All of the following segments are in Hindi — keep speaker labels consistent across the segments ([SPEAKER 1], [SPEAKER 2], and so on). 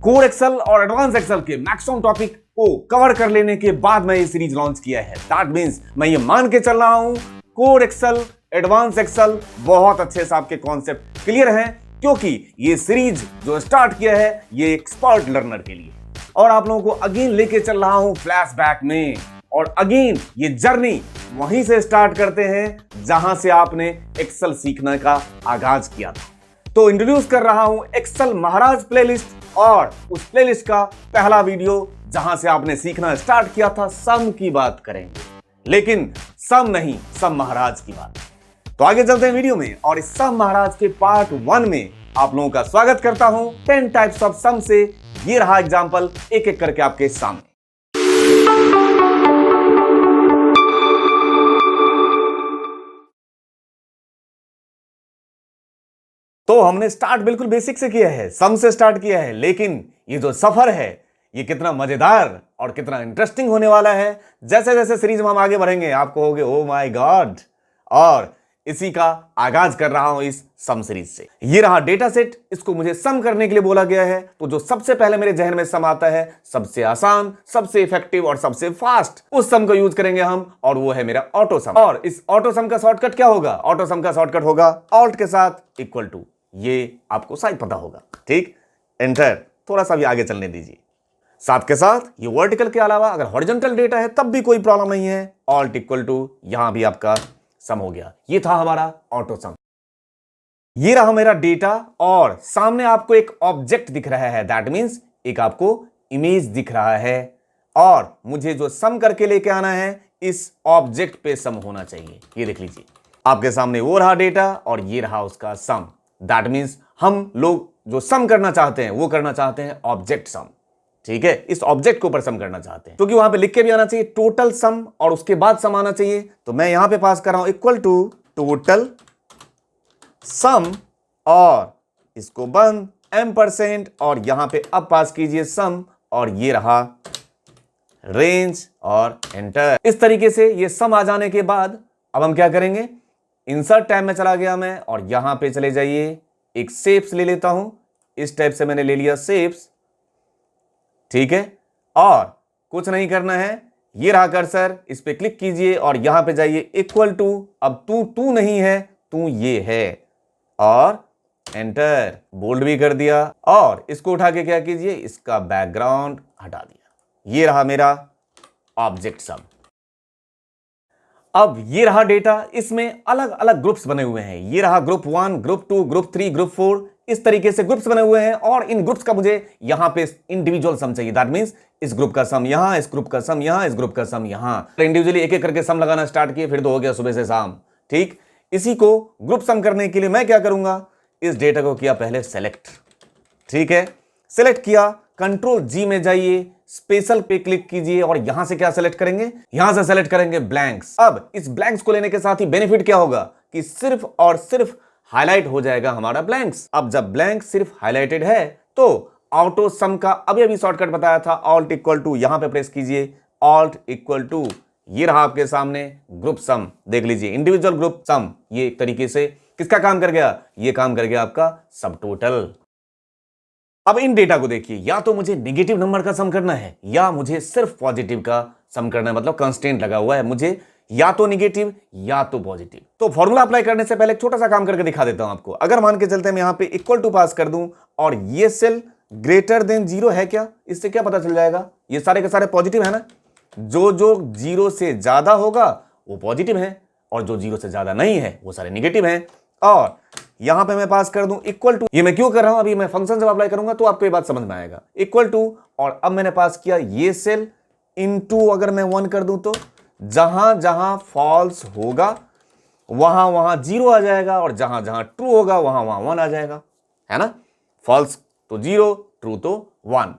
[SPEAKER 1] कोर एक्सेल और एडवांस एक्सेल के मैक्सिमम टॉपिक को कवर कर लेने के बाद मैं ये सीरीज लॉन्च किया है। दैट मींस मैं ये मान के चल रहा हूं कोर एक्सेल, एडवांस एक्सेल बहुत अच्छे से आपके कॉन्सेप्ट क्लियर हैं, क्योंकि ये सीरीज जो स्टार्ट किया है ये एक्सपर्ट लर्नर के लिए, और आप लोगों को अगेन लेके चल रहा हूं फ्लैशबैक में। और अगेन ये जर्नी वहीं से स्टार्ट करते हैं जहां से आपने एक्सेल सीखने का आगाज किया था। तो इंट्रोड्यूस कर रहा हूं एक्सेल महाराज प्लेलिस्ट, और उस प्लेलिस्ट का पहला वीडियो जहां से आपने सीखना स्टार्ट किया था सम की बात करेंगे, लेकिन सम नहीं, सम महाराज की बात। तो आगे चलते हैं वीडियो में, और इस सम महाराज के पार्ट 1 में आप लोगों का स्वागत करता हूं 10 टाइप्स ऑफ सम से। ये रहा एग्जांपल एक एक करके आपके सामने। तो हमने स्टार्ट बिल्कुल बेसिक से किया है, सम से स्टार्ट किया है, लेकिन ये जो सफर है ये कितना मजेदार और कितना इंटरेस्टिंग होने वाला है। जैसे जैसे सीरीज में हम आगे बढ़ेंगे आप कहोगे ओ माय गॉड, और इसी का आगाज कर रहा हूं इस सम सीरीज से। ये रहा डेटा सेट, इसको मुझे सम करने के लिए बोला गया है। तो जो सबसे पहले मेरे जहन में सम आता है, सबसे आसान, सबसे इफेक्टिव और सबसे फास्ट, उस सम को यूज करेंगे हम, और वो है मेरा ऑटो सम। और इस ऑटो सम का शॉर्टकट क्या होगा? ऑटो सम का शॉर्टकट होगा ऑल्ट के साथ इक्वल टू। ये आपको शायद पता होगा, ठीक। एंटर, थोड़ा सा भी आगे चलने दीजिए। साथ के साथ ये वर्टिकल के अलावा अगर हॉरिजॉन्टल डेटा है तब भी कोई प्रॉब्लम नहीं है, ऑल्ट इक्वल टू, यहां भी आपका सम हो गया। ये था हमारा ऑटो सम। ये रहा मेरा डेटा, और सामने आपको एक ऑब्जेक्ट दिख रहा है, दैट मींस एक आपको इमेज दिख रहा है, और मुझे जो सम करके लेके आना है इस ऑब्जेक्ट पे सम होना चाहिए। ये देख लीजिए आपके सामने वो रहा डेटा, और ये रहा उसका सम। दैट मींस हम लोग जो सम करना चाहते हैं वो करना चाहते हैं ऑब्जेक्ट सम, ठीक है। इस ऑब्जेक्ट के ऊपर सम करना चाहते हैं, क्योंकि वहां पे लिख के भी आना चाहिए टोटल सम, और उसके बाद सम आना चाहिए। तो मैं यहां पे पास कर रहा हूं इक्वल टू टोटल सम, और इसको बंद %, और यहां पे अब पास कीजिए सम, और ये रहा रेंज, और एंटर। इस तरीके से ये सम आ जाने के बाद अब हम क्या करेंगे, इंसर्ट टैब में चला गया मैं, और यहां पे चले जाइए, एक शेप्स ले लेता हूं। इस टाइप से मैंने ले लिया शेप्स, ठीक है। और कुछ नहीं करना है, ये रहा कर्सर, इस पे क्लिक कीजिए और यहां पे जाइए इक्वल टू। अब तू नहीं है, तू ये है, और एंटर। बोल्ड भी कर दिया, और इसको उठा के क्या कीजिए, इसका बैकग्राउंड हटा दिया। ये रहा मेरा ऑब्जेक्ट सम। अब ये रहा डेटा, इसमें अलग अलग ग्रुप्स बने हुए हैं। ये रहा ग्रुप 1, ग्रुप 2, ग्रुप 3, ग्रुप 4, इस तरीके से ग्रुप्स बने हुए हैं, और इन ग्रुप्स का मुझे यहां पे इंडिविजुअल सम चाहिए। दैट मींस इस ग्रुप का सम यहां, इस ग्रुप का सम यहां, इस ग्रुप का सम यहां। इंडिविजुअली एक एक करके सम लगाना स्टार्ट किए, फिर तो हो गया सुबह से शाम, ठीक। इसी को ग्रुप सम करने के लिए मैं क्या करूंगा, इस डेटा को किया पहले सेलेक्ट, ठीक है। सेलेक्ट किया, कंट्रोल जी में जाइए, स्पेशल पे क्लिक कीजिए, और यहां से क्या सेलेक्ट करेंगे, यहां से सेलेक्ट करेंगे ब्लैंक्स। अब इस ब्लैंक्स को लेने के साथ ही बेनिफिट क्या होगा कि सिर्फ और सिर्फ हाईलाइट हो जाएगा हमारा ब्लैंक्स। अब जब ब्लैंक सिर्फ हाईलाइटेड है तो ऑटो सम का अभी अभी शॉर्टकट बताया था, ऑल्ट इक्वल टू, यहां पे प्रेस कीजिए, ऑल्ट इक्वल टू, ये रहा आपके सामने ग्रुप सम। देख लीजिए इंडिविजुअल ग्रुप सम, ये एक तरीके से किसका काम कर गया, ये काम कर गया आपका सब टोटल। अब इन डेटा को देखिए, या तो मुझे नेगेटिव नंबर का सम करना है, या मुझे सिर्फ पॉजिटिव का सम करना है, मतलब कंस्टेंट लगा हुआ है, मुझे या तो नेगेटिव या तो पॉजिटिव। तो फॉर्मूला अप्लाई करने से पहले एक छोटा सा काम करके दिखा देता हूं आपको। अगर मान के चलते हैं मैं यहां पे इक्वल टू पास कर दूं, और ये सेल ग्रेटर देन 0 है क्या, इससे क्या पता चल जाएगा, ये सारे के सारे पॉजिटिव है ना। जो जो 0 से ज्यादा होगा वो पॉजिटिव है, और जो 0 से ज्यादा नहीं है वो सारे निगेटिव हैं। और यहां पे मैं पास कर दूं इक्वल टू, ये मैं क्यों कर रहा हूं, अभी मैं फंक्शन जब अप्लाई करूंगा तो आपको ये बात समझ में आएगा। इक्वल टू, और अब मैंने पास किया ये सेल इनटू, अगर मैं 1 कर दूं तो जहां जहां फॉल्स होगा वहां वहां 0 आ जाएगा, और जहां जहां ट्रू होगा वहां वहां 1 आ जाएगा, है ना। फॉल्स तो 0, ट्रू तो 1।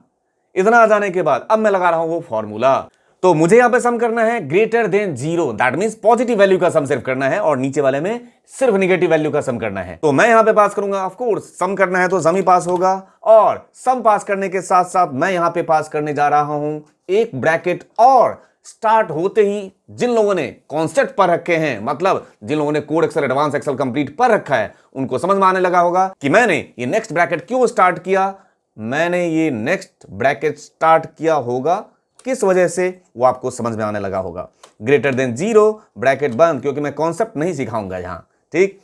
[SPEAKER 1] इतना आ जाने के बाद अब मैं लगा रहा हूं वो फॉर्मूला। तो मुझे यहां पे सम करना है greater than 0, that means positive value का सम सिर्फ करना है, और नीचे वाले में सिर्फ नेगेटिव वैल्यू का सम करना है। तो मैं यहां पे पास करूंगा, ऑफ कोर्स सम करना है तो सम ही पास होगा, और सम पास करने के साथ साथ मैं यहां पे पास करने जा रहा हूं एक ब्रैकेट, और स्टार्ट होते ही जिन लोगों ने कॉन्सेप्ट पर रखे हैं, मतलब जिन लोगों ने core Excel, advance Excel complete पर रखा है, उनको समझ में आने लगा होगा कि मैंने ये नेक्स्ट ब्रैकेट क्यों स्टार्ट किया। मैंने ये नेक्स्ट ब्रैकेट स्टार्ट किया होगा, किस वजह से वो आपको समझ में आने लगा होगा। ग्रेटर देन 0 ब्रैकेट बंद, क्योंकि मैं कॉन्सेप्ट नहीं सिखाऊंगा यहां, ठीक।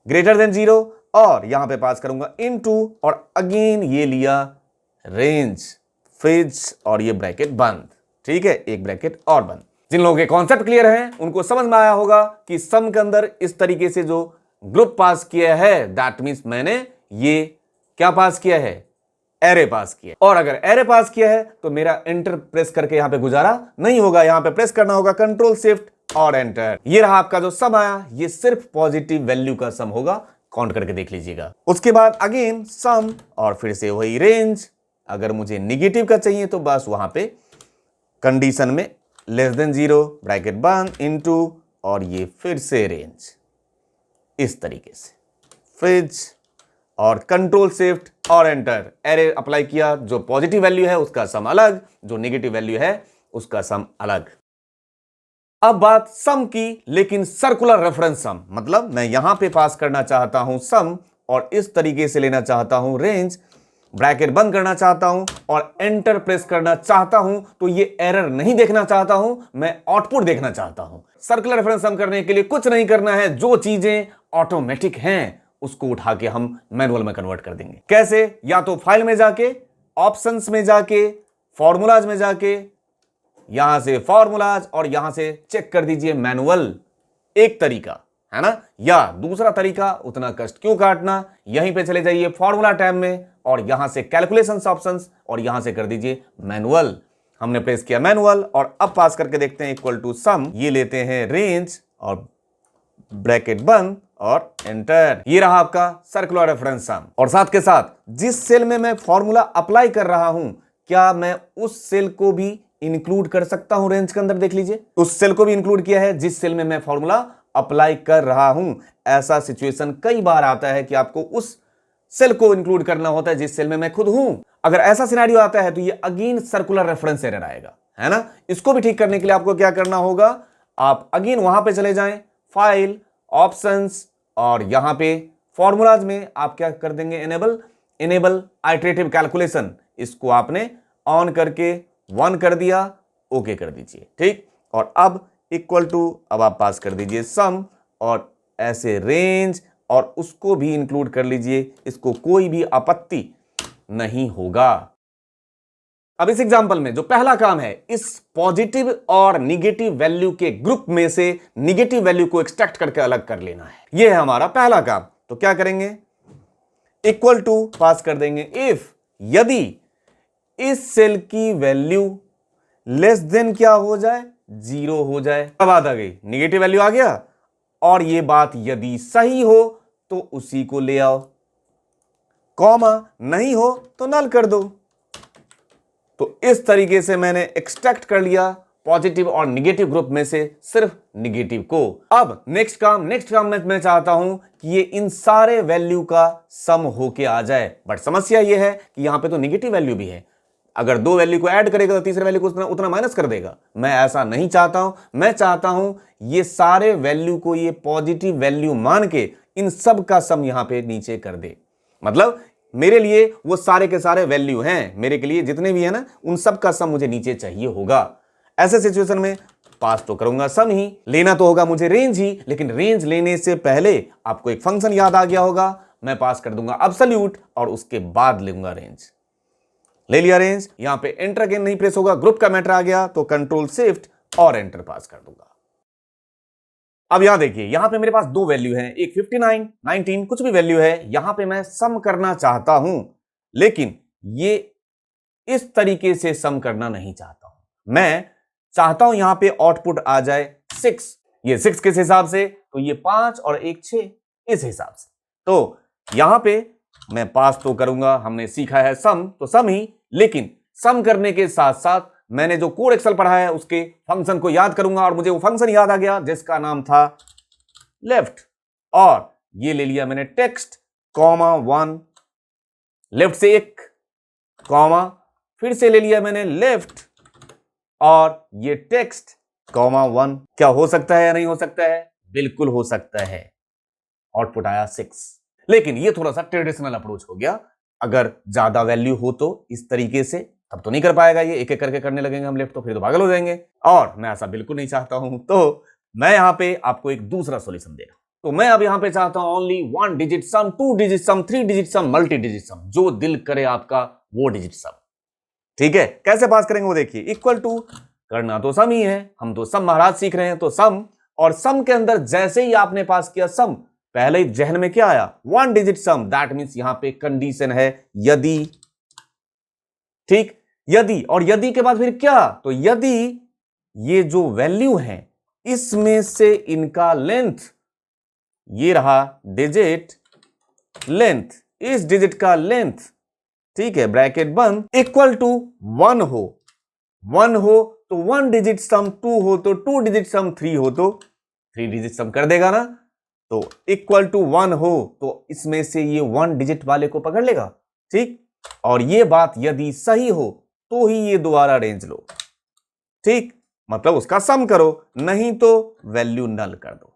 [SPEAKER 1] ग्रेटर देन 0 और यहां पे पास करूंगा इनटू, और अगेन ये लिया रेंज फ्रिज और ये ब्रैकेट बंद, ठीक है, एक ब्रैकेट और बंद। जिन लोगों के कॉन्सेप्ट क्लियर हैं उनको समझ में आया होगा कि सम के अंदर इस तरीके से जो ग्रुप पास किया है, दैट मींस मैंने ये क्या पास किया है, एरे पास किया है। और अगर एरे पास किया है तो मेरा एंटर प्रेस करके यहां पे गुजारा नहीं होगा, यहां पे प्रेस करना होगा कंट्रोल शिफ्ट और एंटर। ये रहा आपका जो सम आया, ये सिर्फ पॉजिटिव वैल्यू का सम होगा, काउंट करके देख लीजिएगा। उसके बाद अगेन सम और फिर से वही रेंज। अगर मुझे निगेटिव का चाहिए तो बस वहां पे कंडीशन में लेस देन 0 ब्रैकेट बंद इनटू, और ये फिर से रेंज, इस तरीके से फ्रिज और कंट्रोल शिफ्ट और एंटर। एरे अप्लाई किया, जो पॉजिटिव वैल्यू है उसका सम अलग, जो नेगेटिव वैल्यू है उसका सम अलग। अब बात सम की, लेकिन सर्कुलर रेफरेंस सम, मतलब मैं यहां पे पास करना चाहता हूं सम और इस तरीके से लेना चाहता हूं रेंज, ब्रैकेट बंद करना चाहता हूं और एंटर प्रेस करना चाहता हूं, तो ये एरर नहीं देखना चाहता हूं, मैं आउटपुट देखना चाहता हूं। सर्कुलर रेफरेंस सम करने के लिए कुछ नहीं करना है, जो चीजें ऑटोमेटिक हैं उसको उठा के हम मैनुअल में कन्वर्ट कर देंगे। कैसे? या तो फाइल में जाके, ऑप्शंस में जाके, फॉर्मूलाज में जाके, यहां से फॉर्मूलाज और यहां से चेक कर दीजिए मैनुअल, एक तरीका है ना। या दूसरा तरीका, उतना कष्ट क्यों काटना, यहीं पे चले जाइए फॉर्मूला टैब में और यहां से कैलकुलेशंस ऑप्शंस और यहां से कर दीजिए मैनुअल। हमने प्रेस किया मैनुअल और अब पास करके देखते हैं इक्वल टू सम, ये लेते हैं रेंज और ब्रैकेट बंद और एंटर। ये रहा आपका सर्कुलर रेफरेंस सम। और साथ के साथ जिस सेल में मैं फॉर्मूला अप्लाई कर रहा हूं, क्या मैं उस सेल को भी इंक्लूड कर सकता हूं रेंज के अंदर? देख लीजिए, उस सेल को भी इंक्लूड किया है जिस सेल में मैं फॉर्मूला अप्लाई कर रहा हूं। ऐसा सिचुएशन कई बार आता है कि आपको उस सेल को इंक्लूड करना होता है जिस सेल में मैं खुद हूं। अगर ऐसा सिनेरियो आता है तो ये अगेन सर्कुलर रेफरेंस एरर आएगा, है ना। इसको भी ठीक करने के लिए आपको क्या करना होगा, आप अगेन वहां पे चले जाएं, फाइल, ऑप्शंस और यहां पे फॉर्मूलाज में आप क्या कर देंगे, इनेबल आइटरेटिव कैलकुलेशन। इसको आपने ऑन करके 1 कर दिया, ओके कर दीजिए, ठीक। और अब इक्वल टू, अब आप पास कर दीजिए सम और ऐसे रेंज और उसको भी इंक्लूड कर लीजिए, इसको कोई भी आपत्ति नहीं होगा। अब इस एग्जांपल में जो पहला काम है, इस पॉजिटिव और निगेटिव वैल्यू के ग्रुप में से निगेटिव वैल्यू को एक्सट्रैक्ट करके अलग कर लेना है। यह है हमारा पहला काम। तो क्या करेंगे, इक्वल टू पास कर देंगे इफ, यदि इस सेल की वैल्यू लेस देन क्या हो जाए, 0 हो जाए। अब बात आ गई, निगेटिव वैल्यू आ गया और ये बात यदि सही हो तो उसी को ले आओ, कॉमा नहीं हो तो नल कर दो। तो इस तरीके से मैंने एक्सट्रैक्ट कर लिया पॉजिटिव और निगेटिव ग्रुप में से सिर्फ निगेटिव को। अब नेक्स्ट काम में मैं चाहता हूं कि ये इन सारे वैल्यू का सम होके आ जाए। बट समस्या ये है कि यहां पे तो निगेटिव वैल्यू भी है, अगर 2 वैल्यू को ऐड करेगा तो तीसरे वैल्यू को उतना माइनस कर देगा। मैं ऐसा नहीं चाहता हूं, मैं चाहता हूं ये सारे वैल्यू को ये पॉजिटिव वैल्यू मान के इन सब का सम यहां पे नीचे कर दे। मतलब मेरे लिए वो सारे के सारे वैल्यू हैं, मेरे के लिए जितने भी है ना, उन सब का सम मुझे नीचे चाहिए होगा। ऐसे सिचुएशन में पास तो करूंगा सम ही, लेना तो होगा मुझे रेंज ही, लेकिन रेंज लेने से पहले आपको एक फंक्शन याद आ गया होगा, मैं पास कर दूंगा एब्सोल्यूट और उसके बाद लूंगा रेंज। ले लिया रेंज, यहां पे एंटर अगेन नहीं प्रेस होगा, ग्रुप का मैटर आ गया तो कंट्रोल शिफ्ट और एंटर पास कर दूंगा। अब यहां देखिए, यहां पे मेरे पास 2 वैल्यू हैं, एक 59, 19 कुछ भी वैल्यू है, यहां पे मैं सम करना चाहता हूं, लेकिन ये इस तरीके से सम करना नहीं चाहता हूं। मैं चाहता हूं यहां पे आउटपुट आ जाए 6। ये 6 किस हिसाब से, तो ये 5 और 1 6, इस हिसाब से। तो यहां पे मैं पास तो करूंगा, हमने सीखा है सम तो सम ही, लेकिन सम करने के साथ साथ मैंने जो कोड एक्सेल पढ़ा है उसके फंक्शन को याद करूंगा और मुझे वो फंक्शन याद आ गया जिसका नाम था लेफ्ट। और ये ले लिया मैंने टेक्स्ट कॉमा 1, लेफ्ट से 1 कॉमा, फिर से ले लिया मैंने लेफ्ट और ये टेक्स्ट कॉमा 1। क्या हो सकता है या नहीं हो सकता है? बिल्कुल हो सकता है। आउटपुट आया 6। लेकिन ये थोड़ा सा ट्रेडिशनल अप्रोच हो गया, अगर ज्यादा वैल्यू हो तो इस तरीके से, तब तो नहीं कर पाएगा ये, एक एक करके करने लगेंगे हम लेफ्ट तो फिर तो पागल हो जाएंगे, और मैं ऐसा बिल्कुल नहीं चाहता हूं। तो मैं यहां पे आपको एक दूसरा सॉल्यूशन दे रहा हूं। तो मैं अब यहां पे चाहता हूं ओनली 1 डिजिट सम, 2 डिजिट सम, 3 डिजिट सम, मल्टी डिजिट सम, जो दिल करे आपका वो डिजिट सम। ठीक है, कैसे पास करेंगे वो देखिए। इक्वल टू करना तो सम ही है, हम तो सम महाराज सीख रहे हैं, तो सम, और सम के अंदर जैसे ही आपने पास किया सम, पहले ही जहन में क्या आया, 1 डिजिट सम, दैट मींस यहां पे कंडीशन है यदि, ठीक, यदि, और यदि के बाद फिर क्या, तो यदि ये जो वैल्यू है इसमें से इनका लेंथ, ये रहा डिजिट लेंथ, इस डिजिट का लेंथ, ठीक है, ब्रैकेट बंद, इक्वल टू 1 हो, 1 हो तो 1 डिजिट सम, 2 हो तो 2 डिजिट सम, 3 हो तो 3 डिजिट सम कर देगा ना। तो इक्वल टू 1 हो तो इसमें से ये 1 डिजिट वाले को पकड़ लेगा, ठीक, और ये बात यदि सही हो तो ही ये दोबारा रेंज लो, ठीक, मतलब उसका सम करो, नहीं तो वैल्यू नल कर दो,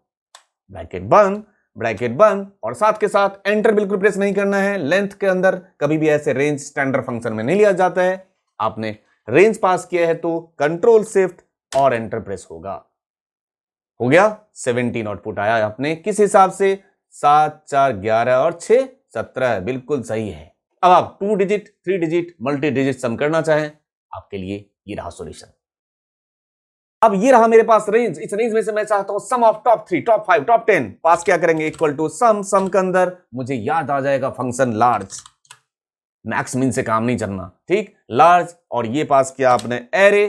[SPEAKER 1] ब्रैकेट बंद, ब्रैकेट बंद, और साथ के साथ एंटर बिल्कुल प्रेस नहीं करना है। लेंथ के अंदर कभी भी ऐसे रेंज स्टैंडर्ड फंक्शन में नहीं लिया जाता है। आपने रेंज पास किया है तो कंट्रोल शिफ्ट और एंटर प्रेस होगा। हो गया, 17 आउटपुट आया आपने किस हिसाब से, 7 4 11 और 6 17, बिल्कुल सही है। अब आप 2 डिजिट 3 डिजिट मल्टी डिजिट सम करना चाहें, आपके लिए ये रहा सॉल्यूशन। अब ये रहा मेरे पास रेंज, इस रेंज में से मैं चाहता हूं सम ऑफ टॉप 3 टॉप 5 टॉप 10, पास क्या करेंगे, इक्वल टू सम, सम के अंदर मुझे याद आ जाएगा फंक्शन लार्ज, मैक्स मिन से काम नहीं चलना, ठीक, लार्ज, और ये पास किया आपने एरे,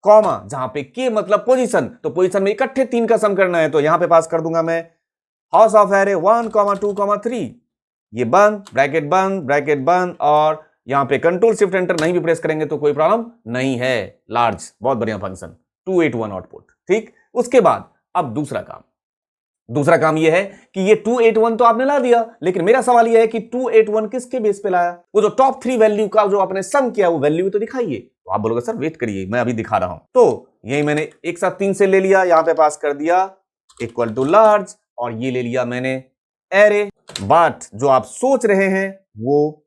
[SPEAKER 1] कॉमा, जहां पे के मतलब पोजीशन, तो पोजीशन में इकट्ठे 3 का सम करना है, तो यहां पे पास कर दूंगा मैं हाउस ऑफ एरे 1 2 3, ये बंद, ब्रैकेट बंद, और यहां पे कंट्रोल शिफ्ट एंटर नहीं भी प्रेस करेंगे तो कोई प्रॉब्लम नहीं है, लार्ज, बहुत बढ़िया फंक्शन, 281 आउटपुट, ठीक। उसके बाद अब दूसरा काम यह है कि ये 281 तो आपने ला दिया, लेकिन मेरा सवाल यह है कि 281 किसके बेस पे लाया, वो जो टॉप 3 वैल्यू का जो आपने सम किया वो वैल्यू तो दिखाइए। तो आप बोलोगे सर वेट करिए मैं अभी दिखा रहा हूं, तो यही मैंने एक साथ 3 से ले लिया, यहां पे पास कर दिया इक्वल टू लार्ज, और ये ले लिया मैंने एरे, बट जो आप सोच रहे हैं वो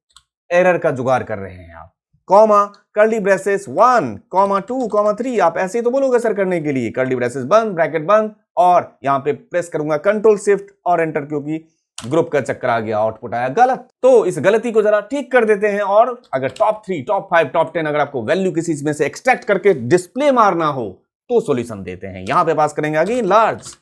[SPEAKER 1] एरर का जुगाड़ कर रहे हैं आप, कॉमा, कर्ली ब्रेसेस 1 2 3, आप ऐसे ही तो बोलोगे सर करने के लिए, कर्ली ब्रेसेस बंद, ब्रैकेट बंद, और यहां पे प्रेस करूंगा कंट्रोल शिफ्ट और एंटर, क्योंकि ग्रुप का चक्कर आ गया, आउटपुट आया गलत। तो इस गलती को जरा ठीक कर देते हैं, और अगर टॉप 3 टॉप 5 टॉप 10 अगर आपको वैल्यू किसी में से एक्सट्रैक्ट करके डिस्प्ले मारना हो तो सॉल्यूशन देते हैं। यहां पे पास करेंगे अगेन लार्ज,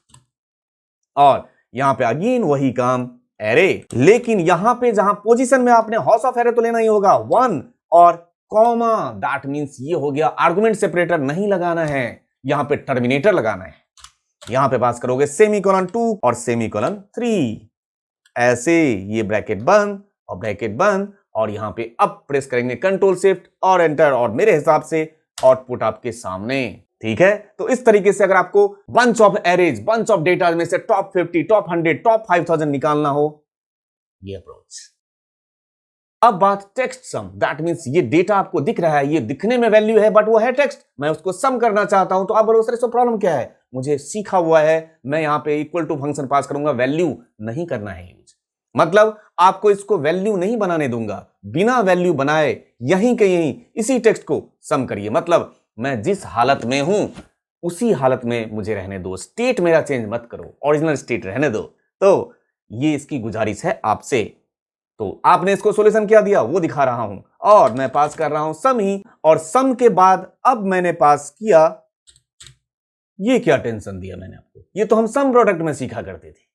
[SPEAKER 1] और यहां पे अगेन वही काम एरे, लेकिन यहां पे जहां पोजीशन में आपने हाउस ऑफ एरे तो लेना ही होगा 1, और कॉमा, दैट मींस ये हो गया आर्गुमेंट सेपरेटर नहीं लगाना है, यहां पे टर्मिनेटर लगाना है। यहां पे पास करोगे सेमीकोलन 2 और सेमीकोलन 3, ऐसे, ये ब्रैकेट बंद और ब्रैकेट बंद, और यहां पे अब प्रेस करेंगे कंट्रोल शिफ्ट और एंटर, और मेरे हिसाब से आउटपुट आपके सामने, ठीक है। तो इस तरीके से अगर आपको bunch of arrays, bunch of data में से टॉप 50 टॉप 100 टॉप 5000 निकालना हो, ये अप्रोच। अब बात टेक्स्ट सम, दैट मींस ये डेटा आपको दिख रहा है, ये दिखने में वैल्यू है बट वो है टेक्स्ट, मैं उसको सम करना चाहता हूं, तो आप बोलो सर इसमें प्रॉब्लम क्या है, मुझे सीखा हुआ है, मैं यहां पे इक्वल टू फंक्शन पास करूंगा, वैल्यू नहीं करना है यूज, मतलब आपको इसको वैल्यू नहीं बनाने दूंगा, बिना वैल्यू बनाए यहीं के यहीं इसी टेक्स्ट को सम करिए, मतलब मैं जिस हालत में हूं उसी हालत में मुझे रहने दो, स्टेट मेरा चेंज मत करो, ओरिजिनल स्टेट रहने दो। तो ये इसकी गुजारिश है आपसे। तो आपने इसको सॉल्यूशन क्या दिया वो दिखा रहा हूं, और मैं पास कर रहा हूं सम ही, और सम के बाद अब मैंने पास किया, ये क्या टेंशन दिया मैंने आपको, ये तो हम सम प्रोडक्ट में सीखा करते थे,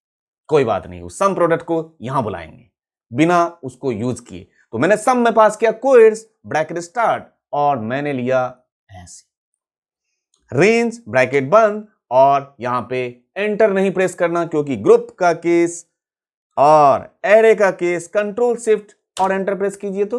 [SPEAKER 1] कोई बात नहीं, उस सम प्रोडक्ट को यहां बुलाएंगे बिना उसको यूज किए। तो मैंने सम में पास किया कोएड्स ब्रैकेट स्टार्ट, और मैंने लिया ऐसे रेंज ब्रैकेट बंद, और यहां पे एंटर नहीं प्रेस करना क्योंकि ग्रुप का केस और एरे का केस, कंट्रोल शिफ्ट और एंटर प्रेस कीजिए तो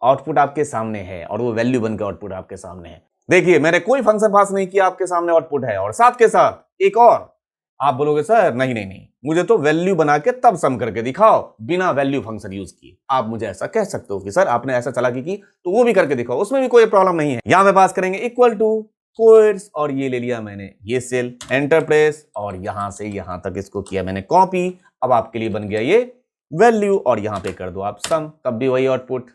[SPEAKER 1] आउटपुट आपके सामने है, और वो वैल्यू बनकर आउटपुट आपके सामने है। देखिए मैंने कोई फंक्शन पास नहीं किया, आपके सामने आउटपुट है, और साथ के साथ एक और, आप बोलोगे सर नहीं नहीं नहीं, मुझे तो वैल्यू बना के तब सम करके दिखाओ बिना वैल्यू फंक्शन यूज किए। आप मुझे ऐसा कह सकते हो कि सर आपने ऐसा चालाकी की तो वो भी करके दिखाओ, उसमें भी कोई प्रॉब्लम नहीं है। यहां पे पास करेंगे इक्वल टू कोएड्स, और ये ले लिया मैंने ये सेल, एंटर प्रेस, और यहां से यहां तक इसको किया मैंने कॉपी। अब आपके लिए बन गया ये वैल्यू और यहां पे कर दो आप सम, तब भी वही आउटपुट।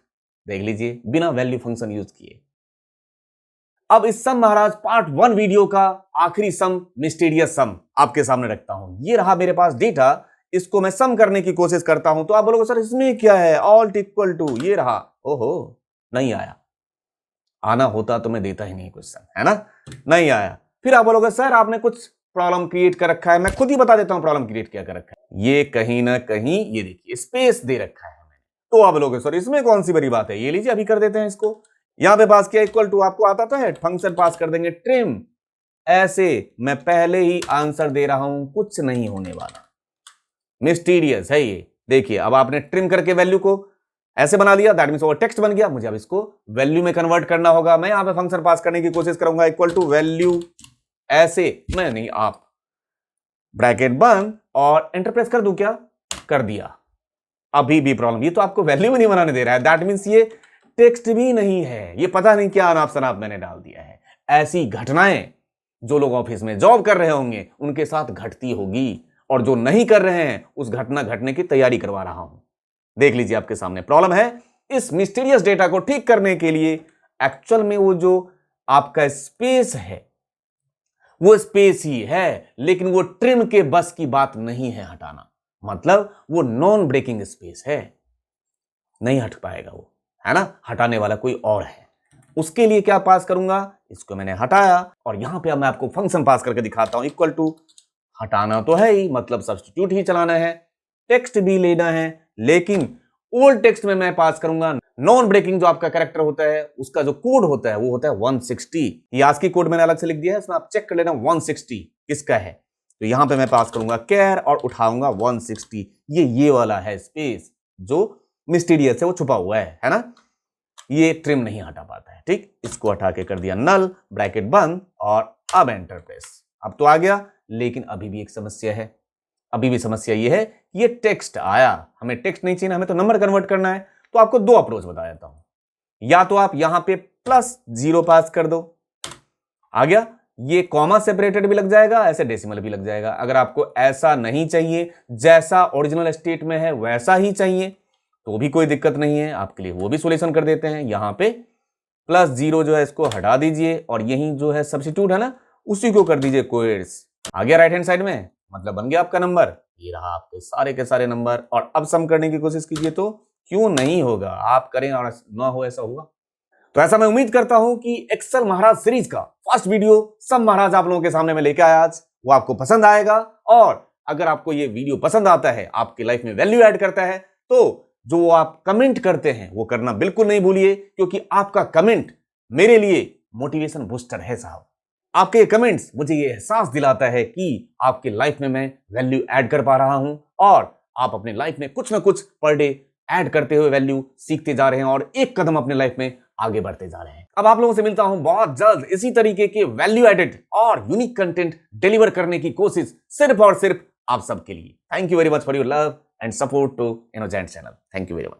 [SPEAKER 1] देख लीजिए बिना वैल्यू फंक्शन यूज किए। अब इस सम महाराज पार्ट 1 वीडियो का आखिरी सम, मिस्टीरियस सम आपके सामने रखता हूं। ये रहा मेरे पास डेटा, इसको मैं सम करने की कोशिश करता हूं। तो आप बोलोगे सर इसमें क्या है, ऑल्ट इक्वल टू, ये रहा। ओहो, नहीं आया। आना होता तो मैं देता ही नहीं क्वेश्चन, है ना। नहीं आया। फिर आप बोलोगे सर आपने कुछ प्रॉब्लम क्रिएट कर रखा है। मैं खुद ही बता देता हूं प्रॉब्लम क्रिएट क्या कर रखा है। ये कहीं ना कहीं ये देखिए स्पेस दे रखा है मैंने। तो आप बोलोगे सर इसमें कौन सी बड़ी बात है। ये लीजिए अभी कर देते हैं इसको। यहां पे पास किया इक्वल टू, आपको आता तो है, फंक्शन पास कर देंगे ट्रिम। ऐसे मैं पहले ही आंसर दे रहा हूं, कुछ नहीं होने वाला। मिस्टीरियस है ये। देखिए अब आपने ट्रिम करके वैल्यू को ऐसे बना दिया, दैट मींस वो टेक्स्ट बन गया। मुझे अब इसको वैल्यू में कन्वर्ट करना होगा। मैं यहां पे फंक्शन पास करने की कोशिश करूंगा, इक्वल टू वैल्यू, ऐसे मैं नहीं आप, ब्रैकेट बंद और एंटर प्रेस कर दूं क्या, कर दिया। अभी भी प्रॉब्लम, ये तो आपको वैल्यू में नहीं बनाने दे रहा है। दैट मींस ये टेक्स्ट भी नहीं है। ये पता नहीं क्या अनाप शनाप मैंने डाल दिया है। ऐसी घटनाएं जो लोग ऑफिस में जॉब कर रहे होंगे उनके साथ घटती होगी, और जो नहीं कर रहे हैं उस घटना घटने की तैयारी करवा रहा हूं। देख लीजिए आपके सामने प्रॉब्लम है। इस मिस्टीरियस डेटा को ठीक करने के लिए एक्चुअल में वो जो आपका स्पेस है वो स्पेस ही है, लेकिन वो ट्रिम के बस की बात नहीं है हटाना। मतलब वो नॉन ब्रेकिंग स्पेस है, नहीं हट पाएगा वो, है ना। हटाने वाला कोई और है। उसके लिए क्या पास करूंगा, इसको मैंने हटाया और यहां पे अब मैं आपको फंक्शन पास करके दिखाता हूं, इक्वल टू, हटाना तो है ही, मतलब सब्स्टिट्यूट ही चलाना है, टेक्स्ट भी लेना है, लेकिन ओल्ड टेक्स्ट में मैं पास करूंगा नॉन ब्रेकिंग। जो आपका कैरेक्टर होता है उसका जो कोड होता है वो होता है 160। ये आज की कोड मैंने अलग से लिख दिया है, इसमें आप चेक कर लेना 160 किसका है। तो यहां पे मैं पास करूंगा कैर और उठाऊंगा 160। ये वाला है स्पेस जो मिस्टीरियस है, वो छुपा हुआ है ना। ये ट्रिम नहीं हटा पाता है, ठीक। इसको हटा के कर दिया नल, ब्रैकेट बंद और अब एंटर प्रेस। अब तो आ गया, लेकिन अभी भी एक समस्या है। अभी भी समस्या ये है, ये टेक्स्ट आया, हमें टेक्स्ट नहीं चाहिए, हमें तो नंबर कन्वर्ट करना है। तो आपको दो अप्रोच बता देता हूं। या तो आप यहां पे +0 पास कर दो, आ गया। ये कॉमा सेपरेटेड भी लग जाएगा, ऐसे डेसिमल भी लग जाएगा। अगर आपको ऐसा नहीं चाहिए, जैसा ओरिजिनल स्टेट में है वैसा ही चाहिए, तो भी कोई दिक्कत नहीं है, आपके लिए वो भी सॉल्यूशन कर देते हैं। यहां पे +0 जो है इसको हटा दीजिए और यही जो है सब्स्टिट्यूट है ना, उसी को कर दीजिए कोएड्स। आ गया राइट हैंड साइड में, मतलब बन गया आपका नंबर। ये रहा आपके सारे के सारे नंबर। और अब सम करने की कोशिश कीजिए, तो क्यों नहीं होगा, आप करें और ना हो ऐसा होगा। तो ऐसा मैं उम्मीद करता हूं कि एक्सेल महाराज सीरीज का फर्स्ट वीडियो सम महाराज आप लोगों के सामने मैं लेके आया आज, वो आपको पसंद आएगा। और अगर आपको ये वीडियो पसंद आता है, आपकी लाइफ में वैल्यू ऐड करता है, तो जो आप कमेंट करते हैं वो करना बिल्कुल नहीं भूलिए, क्योंकि आपका कमेंट मेरे लिए मोटिवेशन बूस्टर है साहब। आपके कमेंट्स मुझे ये एहसास दिलाता है कि आपके लाइफ में मैं वैल्यू ऐड कर पा रहा हूं, और आप अपने लाइफ में कुछ ना कुछ पर डे ऐड करते हुए वैल्यू सीखते जा रहे हैं और एक कदम अपने लाइफ में आगे बढ़ते जा रहे हैं। अब आप लोगों से मिलता हूं बहुत जल्द इसी तरीके के वैल्यू एडेड और यूनिक कंटेंट डिलीवर करने की कोशिश सिर्फ और सिर्फ आप सबके लिए। Thank you very much for your love and support to Innogent channel. Thank you very much.